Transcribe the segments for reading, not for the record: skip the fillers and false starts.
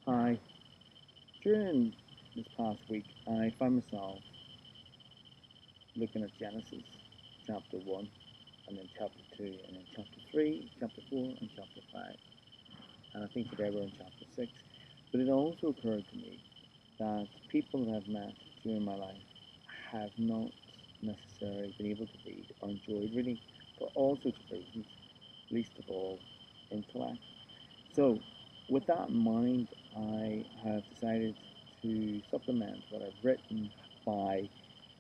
Hi. During this past week, I found myself looking at Genesis chapter 1, and then chapter 2, and then chapter 3, chapter 4, and chapter 5. And I think today we're in chapter 6. But it also occurred to me that people that I've met during my life have not necessarily been able to read or enjoyed reading for all sorts of reasons, least of all intellect. So, with that in mind, I have decided to supplement what I've written by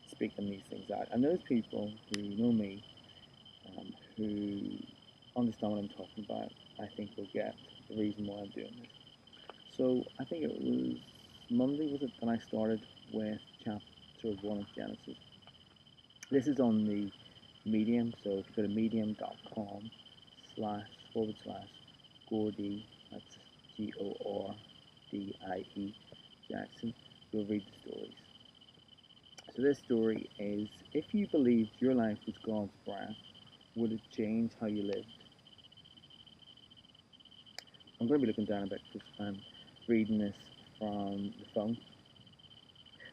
speaking these things out. And those people who know me, who understand what I'm talking about, I think will get the reason why I'm doing this. So, I think it was Monday, was it, when I started with chapter 1 of Genesis. This is on the Medium, so if you go to medium.com // Gordie, that's Gordie Jackson, you'll read the stories. So this story is, if you believed your life was God's breath, would it change how you lived? I'm going to be looking down a bit because I'm reading this from the phone.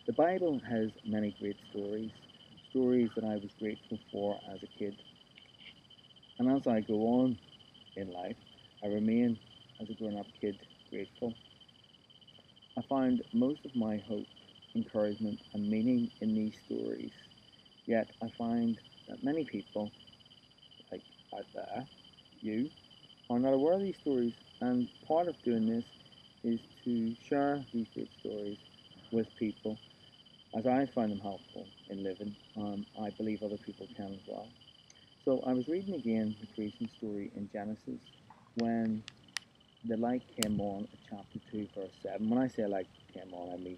The Bible has many great stories, stories that I was grateful for as a kid. And as I go on in life, I remain, as a grown-up kid, grateful. I find most of my hope, encouragement, and meaning in these stories. Yet I find that many people, like out there, you, are not aware of these stories. And part of doing this is to share these great stories with people, as I find them helpful in living. I believe other people can as well. So I was reading again the creation story in Genesis when the light came on at chapter 2, verse 7. When I say light came on, I mean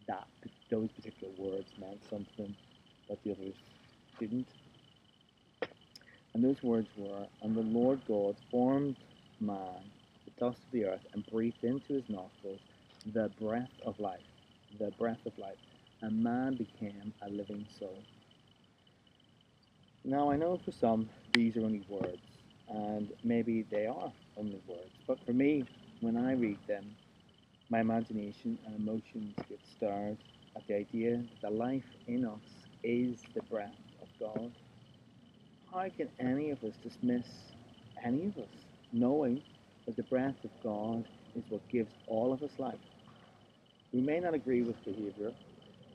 that those particular words meant something that the others didn't. And those words were, "And the Lord God formed man, the dust of the earth, and breathed into his nostrils the breath of life, the breath of life, and man became a living soul." Now, I know for some these are only words, and maybe they are only words, but for me, when I read them, my imagination and emotions get stirred at the idea that the life in us is the breath of God. How can any of us dismiss any of us, knowing that the breath of God is what gives all of us life? We may not agree with behavior,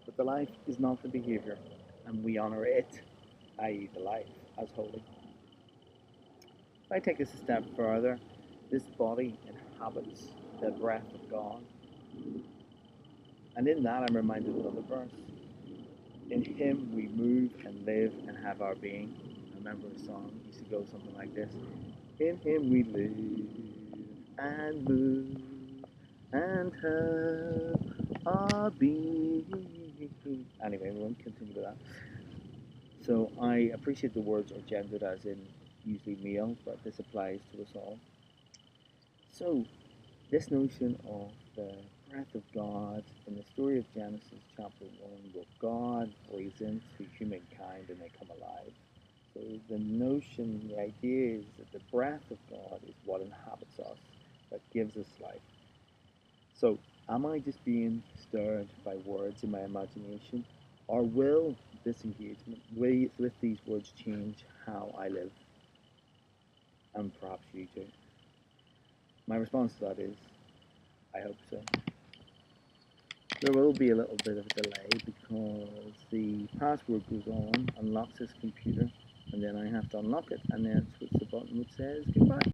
but the life is not the behavior, and we honor it, i.e., the life, as holy. If I take this a step further, this body inhabits the breath of God. And in that, I'm reminded of another verse. In Him we move and live and have our being. I remember a song used to go something like this. In Him we live and move and have our being. Anyway, we won't continue with that. So I appreciate the words are gendered as in usually male, but this applies to us all. So this notion of the breath of God in the story of Genesis chapter 1, where God breathes into humankind and they come alive. So the notion, the idea is that the breath of God is what inhabits us, that gives us life. So am I just being stirred by words in my imagination, or will this engagement with these words change how I live? And perhaps you too. My response to that is, I hope so. There will be a little bit of a delay because the password goes on, unlocks this computer, and then I have to unlock it and then switch the button which says goodbye.